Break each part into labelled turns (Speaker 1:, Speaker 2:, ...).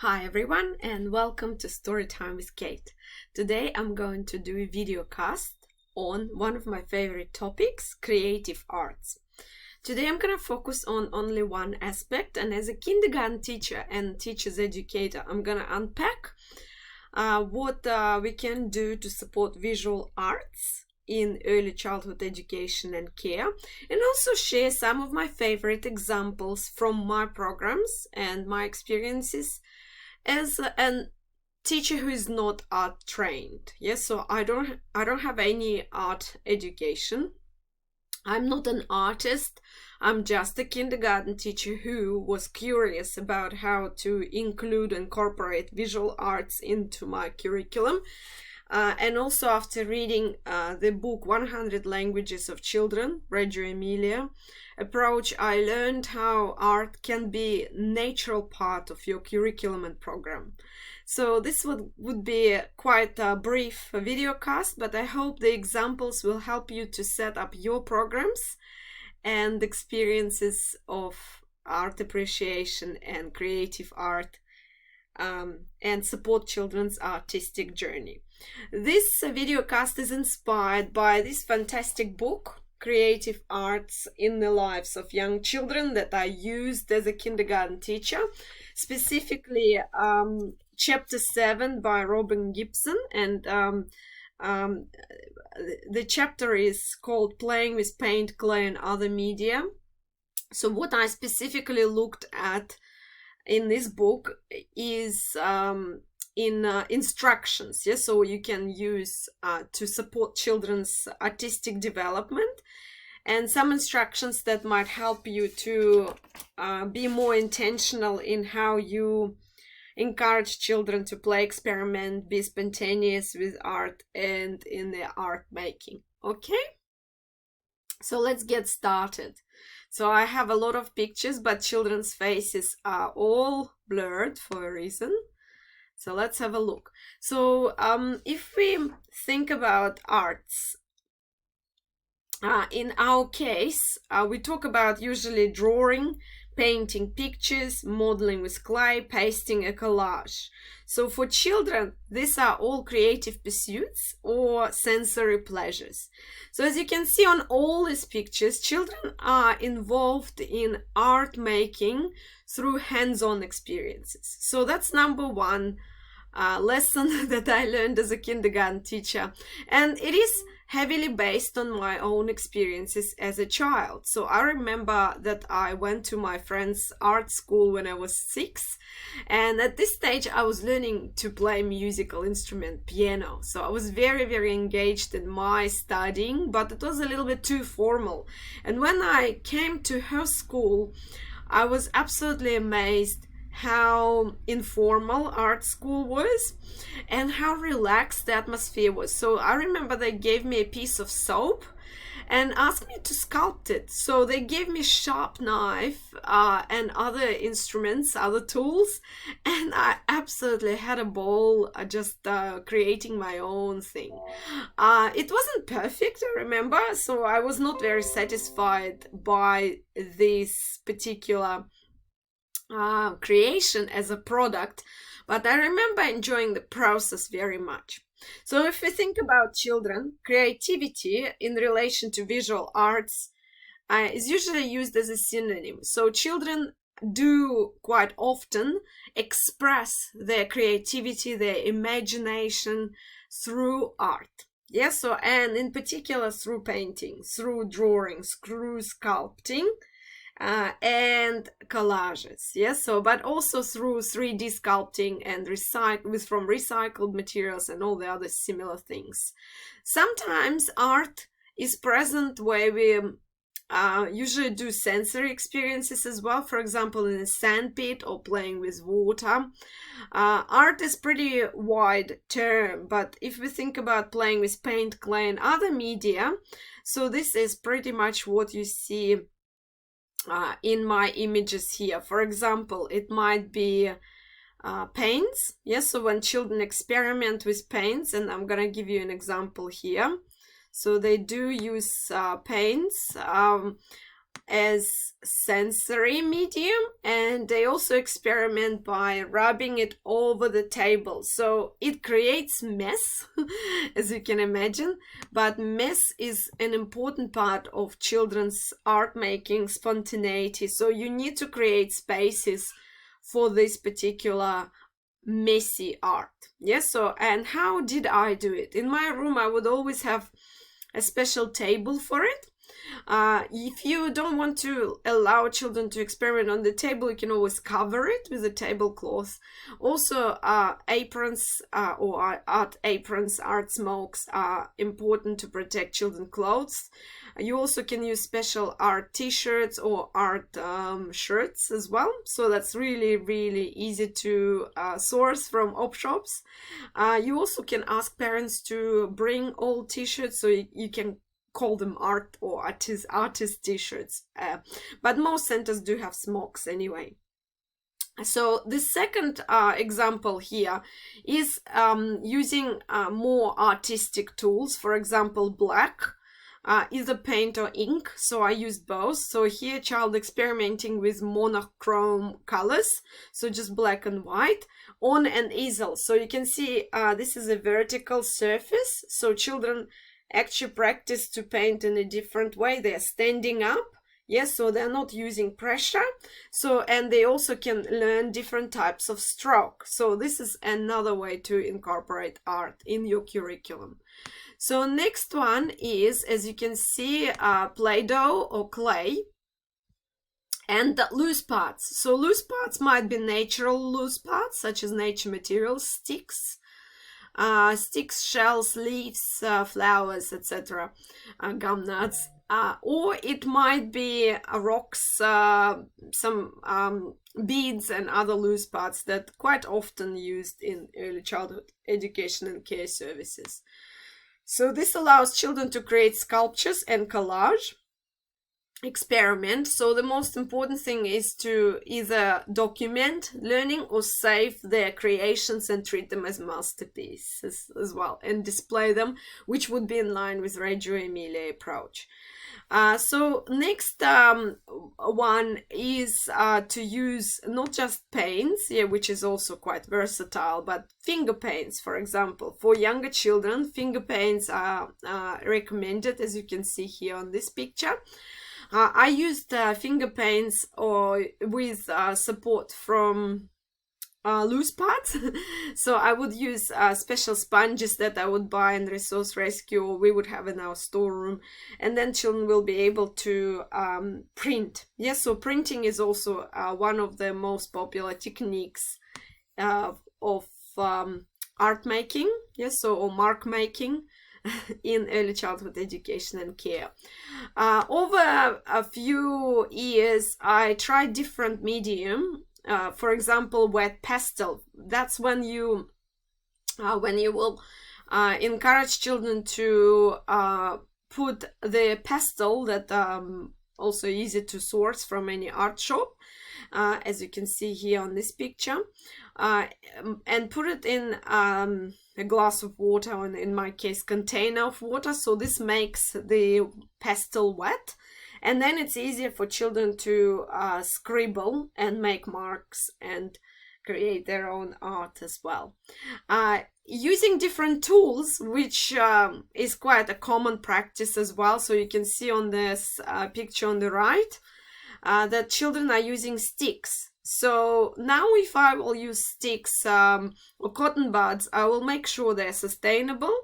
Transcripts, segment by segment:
Speaker 1: Hi everyone and welcome to Storytime with Kate. Today I'm going to do a video cast on one of my favorite topics, creative arts. Today I'm going to focus on only one aspect, and as a kindergarten teacher and teacher's educator, I'm going to unpack what we can do to support visual arts in early childhood education and care, and also share some of my favorite examples from my programs and my experiences as a teacher who is not art trained. Yes, so I don't have any art education. I'm not an artist. I'm just a kindergarten teacher who was curious about how to incorporate visual arts into my curriculum. And also after reading the book 100 Languages of Children, Reggio Emilia approach, I learned how art can be a natural part of your curriculum and program. So this would be quite a brief video cast, but I hope the examples will help you to set up your programs and experiences of art appreciation and creative art and support children's artistic journey. This video cast is inspired by this fantastic book, Creative Arts in the Lives of Young Children, that I used as a kindergarten teacher, specifically chapter 7 by Robin Gibson, and the chapter is called Playing with Paint, Clay and Other Media. So what I specifically looked at in this book is in instructions, yes, so you can use to support children's artistic development, and some instructions that might help you to be more intentional in how you encourage children to play, experiment, be spontaneous with art and in their art making. Okay, so let's get started. So I have a lot of pictures, but children's faces are all blurred for a reason. So let's have a look. So if we think about arts, in our case, we talk about usually drawing, painting pictures, modeling with clay, pasting a collage. So for children, these are all creative pursuits or sensory pleasures. So as you can see on all these pictures, children are involved in art making through hands-on experiences. So that's number one lesson that I learned as a kindergarten teacher, and it is heavily based on my own experiences as a child. So I remember that I went to my friend's art school when I was 6, and at this stage I was learning to play musical instrument, piano. So I was very engaged in my studying, but it was a little bit too formal. And when I came to her school, I was absolutely amazed how informal art school was and how relaxed the atmosphere was. So I remember they gave me a piece of soap and asked me to sculpt it. So they gave me a sharp knife and other instruments, other tools, and I absolutely had a ball just creating my own thing. It wasn't perfect, I remember, so I was not very satisfied by this particular creation as a product, but I remember enjoying the process very much. So if we think about children, creativity in relation to visual arts is usually used as a synonym. So children do quite often express their creativity, their imagination through art. Yes, so and in particular through painting, through drawings, through sculpting, and collages, yes, so but also through 3D sculpting and from recycled materials and all the other similar things. Sometimes art is present where we usually do sensory experiences as well, for example in a sandpit or playing with water. Art is pretty wide term, but if we think about playing with paint, clay and other media, so this is pretty much what you see in my images here. For example, it might be paints, yes, so when children experiment with paints, and I'm gonna give you an example here. So they do use paints. as sensory medium, and they also experiment by rubbing it over the table. So it creates mess, as you can imagine, but mess is an important part of children's art making, spontaneity. So you need to create spaces for this particular messy art. Yes, so and how did I do it? In my room, I would always have a special table for it. If you don't want to allow children to experiment on the table, you can always cover it with a tablecloth. Also, aprons or art aprons, art smokes are important to protect children's clothes. You also can use special art t-shirts or art shirts as well. So that's really, really easy to source from op shops. You also can ask parents to bring old t-shirts, so you can call them art or artist t-shirts, but most centers do have smokes anyway. So the second example here is using more artistic tools. For example, black, either paint or ink, so I used both. So here child experimenting with monochrome colors, so just black and white, on an easel. So you can see this is a vertical surface, so children actually practice to paint in a different way. They're standing up, yes, so they're not using pressure. So, and they also can learn different types of stroke. So this is another way to incorporate art in your curriculum. So next one is, as you can see, Play-Doh or clay and loose parts. So loose parts might be natural loose parts, such as nature materials, sticks, shells, leaves, flowers, etc., gum nuts, or it might be rocks, some beads and other loose parts that quite often used in early childhood education and care services. So this allows children to create sculptures and collage, experiment. So the most important thing is to either document learning or save their creations and treat them as masterpieces as well, and display them, which would be in line with Reggio Emilia approach. So next one is to use not just paints, which is also quite versatile, but finger paints, for example. For younger children, finger paints are recommended, as you can see here on this picture. I used finger paints or with support from loose parts. So I would use special sponges that I would buy in Resource Rescue, or we would have in our storeroom, and then children will be able to print. Yes, so printing is also one of the most popular techniques of art making, yes, so or mark making in early childhood education and care. Over a few years, I tried different medium. For example, wet pastel. That's when you will encourage children to put the pastel that also easy to source from any art shop, as you can see here on this picture, and put it in a glass of water, or in my case container of water. So this makes the pastel wet, and then it's easier for children to scribble and make marks and create their own art as well. Using different tools, which is quite a common practice as well. So you can see on this picture on the right that children are using sticks. So now if I will use sticks or cotton buds, I will make sure they're sustainable.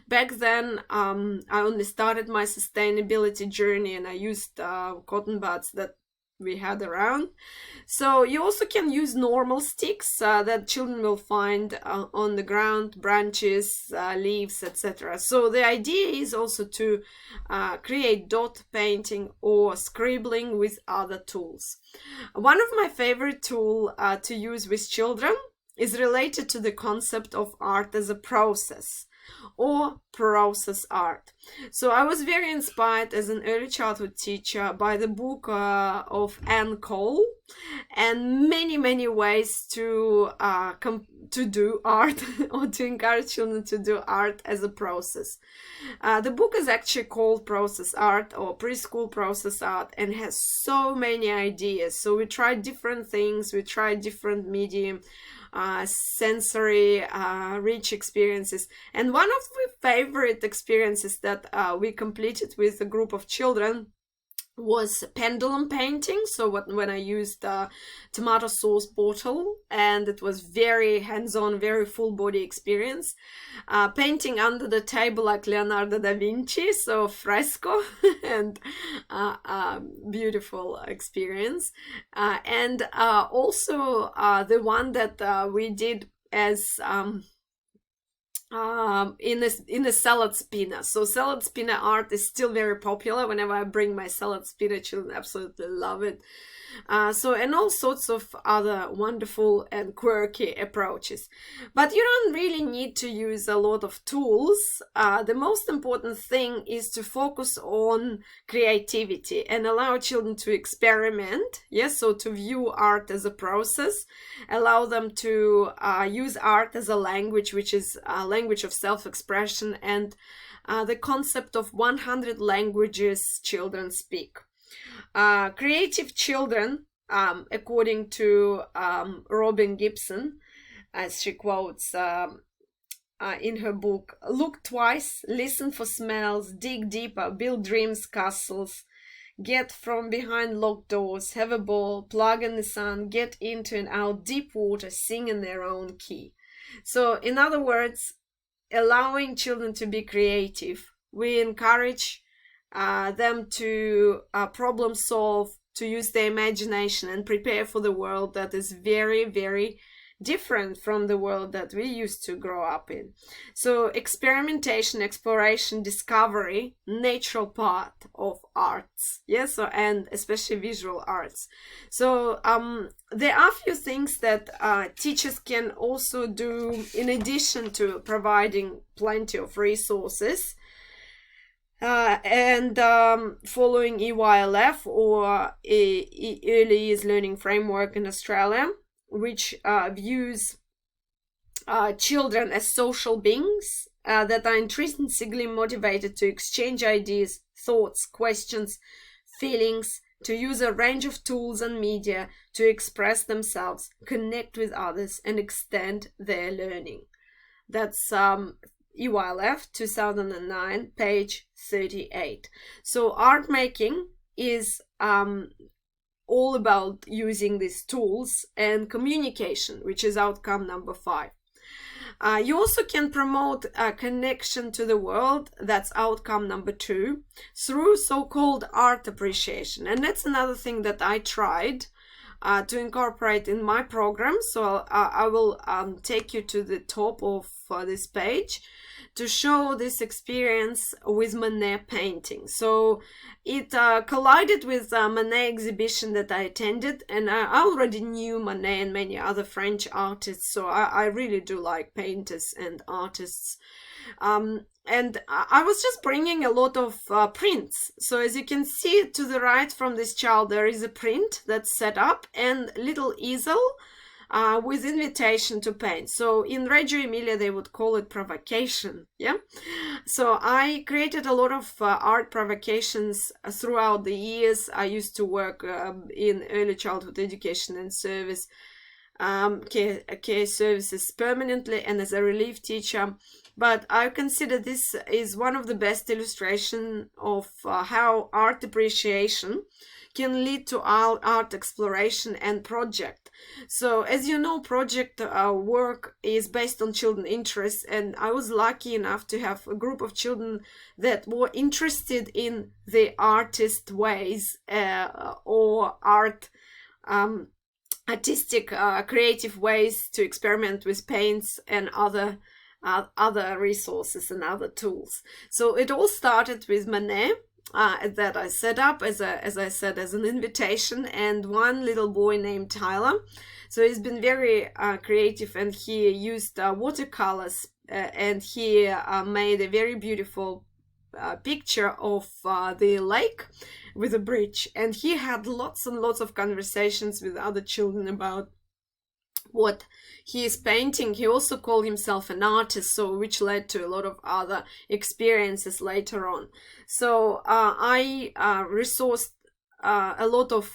Speaker 1: Back then, I only started my sustainability journey and I used cotton buds that we had around. So you also can use normal sticks that children will find on the ground, branches, leaves, etc. So the idea is also to create dot painting or scribbling with other tools. One of my favorite tools to use with children is related to the concept of art as a process, or process art. So I was very inspired as an early childhood teacher by the book of Anne Cole, and many ways to do art or to encourage children to do art as a process. The book is actually called Process Art or Preschool Process Art and has so many ideas. So we tried different things, we tried different medium, sensory rich experiences, and one of my favorite experiences that we completed with a group of children was pendulum painting. So when I used a tomato sauce bottle, and it was very hands-on, very full body experience, painting under the table like Leonardo da Vinci, so fresco, and beautiful experience. And also the one that we did as in a salad spinner. So salad spinner art is still very popular. Whenever I bring my salad spinner, children absolutely love it. And all sorts of other wonderful and quirky approaches. But you don't really need to use a lot of tools. The most important thing is to focus on creativity and allow children to experiment. Yes, so to view art as a process, allow them to use art as a language, which is a language of self-expression, and the concept of 100 languages children speak. Creative children, according to Robin Gibson, as she quotes in her book, look twice, listen for smells, dig deeper, build dreams, castles, get from behind locked doors, have a ball, plug in the sun, get into and out deep water, sing in their own key. So in other words, allowing children to be creative, we encourage them to problem solve, to use their imagination and prepare for the world that is very different from the world that we used to grow up in. So experimentation, exploration, discovery, natural part of arts, yes, and especially visual arts. So there are a few things that teachers can also do in addition to providing plenty of resources. Following EYLF or Early Years Learning Framework in Australia, which views children as social beings that are intrinsically motivated to exchange ideas, thoughts, questions, feelings, to use a range of tools and media to express themselves, connect with others, and extend their learning. That's EYLF 2009, page 38. So art making is all about using these tools, and communication, which is outcome number 5. You also can promote a connection to the world, that's outcome number 2, through so-called art appreciation. And that's another thing that I tried to incorporate in my program. So I will take you to the top of this page to show this experience with Monet painting. So it collided with a Monet exhibition that I attended, and I already knew Monet and many other French artists, so I really do like painters and artists. And I was just bringing a lot of prints. So as you can see to the right from this child, there is a print that's set up and little easel with invitation to paint. So in Reggio Emilia, they would call it provocation. Yeah. So I created a lot of art provocations throughout the years. I used to work in early childhood education and service, care services permanently and as a relief teacher. But I consider this is one of the best illustration of how art appreciation can lead to art exploration and project. So as you know, project work is based on children interests, and I was lucky enough to have a group of children that were interested in the artist ways or art artistic creative ways to experiment with paints and other resources and other tools. So it all started with Monet that I set up as I said, as an invitation, and one little boy named Tyler. So he's been very creative, and he used watercolors and he made a very beautiful picture of the lake with a bridge, and he had lots and lots of conversations with other children about what he is painting. He also called himself an artist, so which led to a lot of other experiences later on. So I resourced a lot of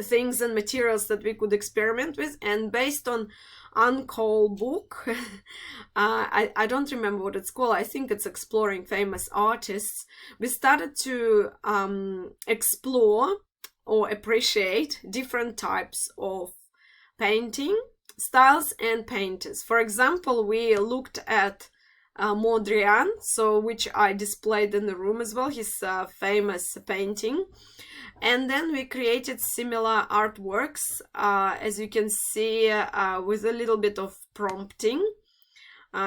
Speaker 1: things and materials that we could experiment with, and based on Uncall book, I don't remember what it's called, I think it's Exploring Famous Artists, we started to explore or appreciate different types of painting styles and painters. For example, we looked at Mondrian, so which I displayed in the room as well, his famous painting. And then we created similar artworks, as you can see, with a little bit of prompting.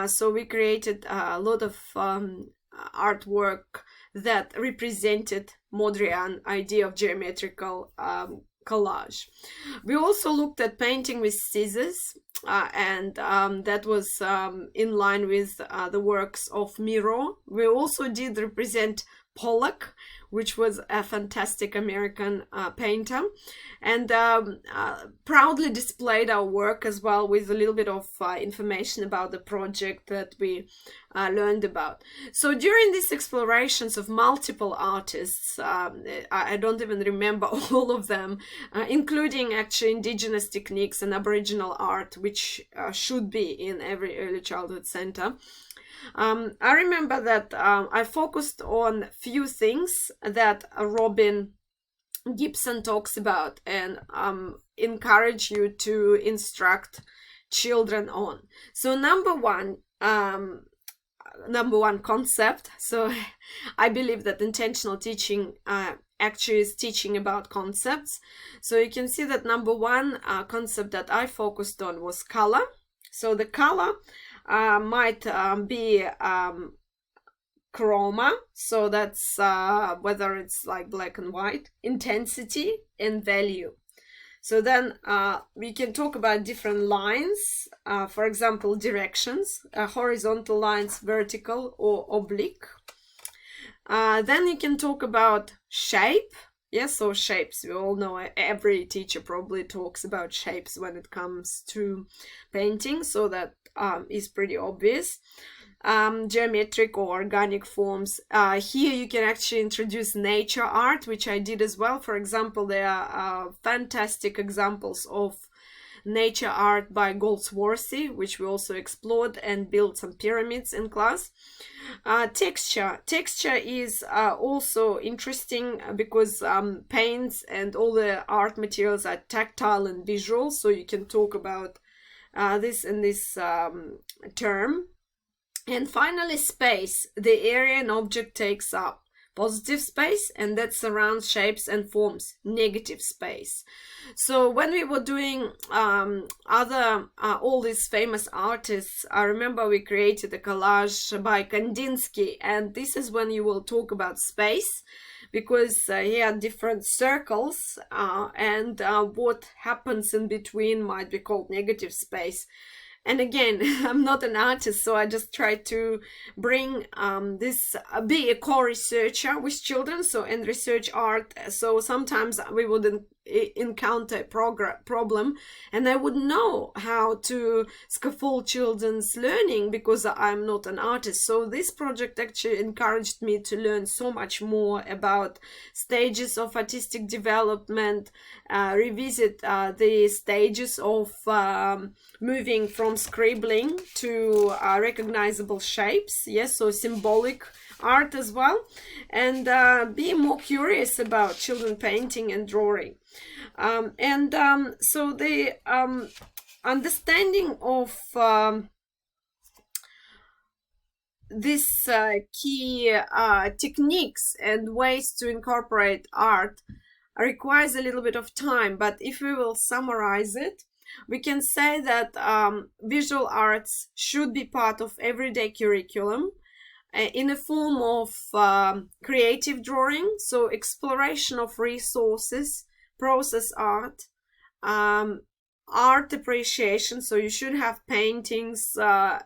Speaker 1: So we created a lot of artwork that represented Mondrian idea of geometrical collage. We also looked at painting with scissors, and that was in line with the works of Miro. We also did represent Pollock, which was a fantastic American painter, and proudly displayed our work as well with a little bit of information about the project that we learned about. So during these explorations of multiple artists, I don't even remember all of them, including actually indigenous techniques and Aboriginal art, which should be in every early childhood center. I remember that I focused on few things that Robin Gibson talks about and encourage you to instruct children on. So number one concept. So I believe that intentional teaching actually is teaching about concepts. So you can see that number one concept that I focused on was color. So the color might be chroma, so that's whether it's like black and white, intensity and value. So then we can talk about different lines, for example directions, horizontal lines, vertical or oblique. Then you can talk about shape. Yes, so shapes, we all know, every teacher probably talks about shapes when it comes to painting, so that is pretty obvious. Geometric or organic forms. Here you can actually introduce nature art, which I did as well. For example, there are fantastic examples of nature art by Goldsworthy, which we also explored and built some pyramids in class. Texture is also interesting because paints and all the art materials are tactile and visual, so you can talk about this in this term. And finally, space, the area an object takes up. Positive space, and that surrounds shapes and forms. Negative space. So when we were doing all these famous artists, I remember we created a collage by Kandinsky, and this is when you will talk about space, because he had different circles, and what happens in between might be called negative space. And again, I'm not an artist, so I just try to bring be a co-researcher with children, so and research art. So sometimes we would encounter a problem, and I wouldn't know how to scaffold children's learning because I'm not an artist. So this project actually encouraged me to learn so much more about stages of artistic development, revisit the stages of moving from scribbling to recognizable shapes, yes, so symbolic art as well, and be more curious about children painting and drawing. So the understanding of this key techniques and ways to incorporate art requires a little bit of time, but if we will summarize it, we can say that visual arts should be part of everyday curriculum in a form of creative drawing, so exploration of resources, process art, art appreciation, so you should have paintings that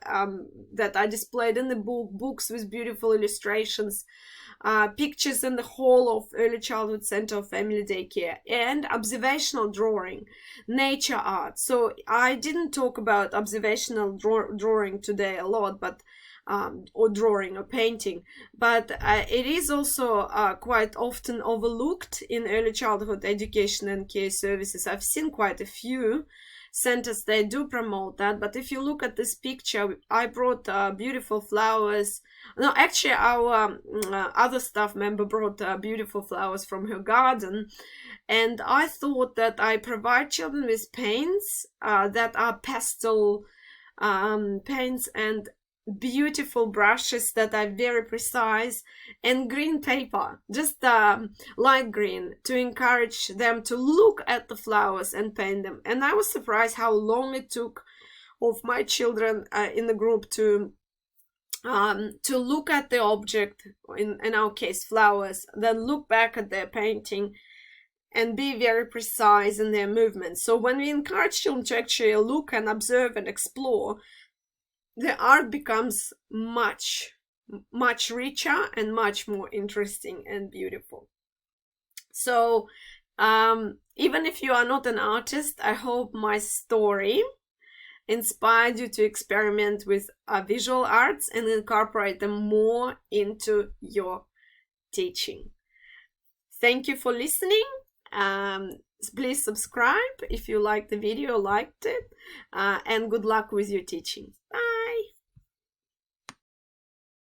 Speaker 1: are displayed in the books with beautiful illustrations, pictures in the hall of Early Childhood Center of Family Daycare, and observational drawing, nature art. So I didn't talk about observational drawing today a lot, but or drawing or painting, but it is also quite often overlooked in early childhood education and care services. I've seen quite a few centers they do promote that, but if you look at this picture, I brought beautiful flowers. No, actually our other staff member brought beautiful flowers from her garden, and I thought that I provide children with paints that are pastel paints and beautiful brushes that are very precise, and green paper, just light green, to encourage them to look at the flowers and paint them. And I was surprised how long it took of my children in the group to look at the object, in our case flowers, then look back at their painting and be very precise in their movements. So when we encourage children to actually look and observe and explore, the art becomes much richer and much more interesting and beautiful. So even if you are not an artist, I hope my story inspired you to experiment with visual arts and incorporate them more into your teaching. Thank you for listening. Please subscribe if you liked the video, liked it, and good luck with your teaching. Bye.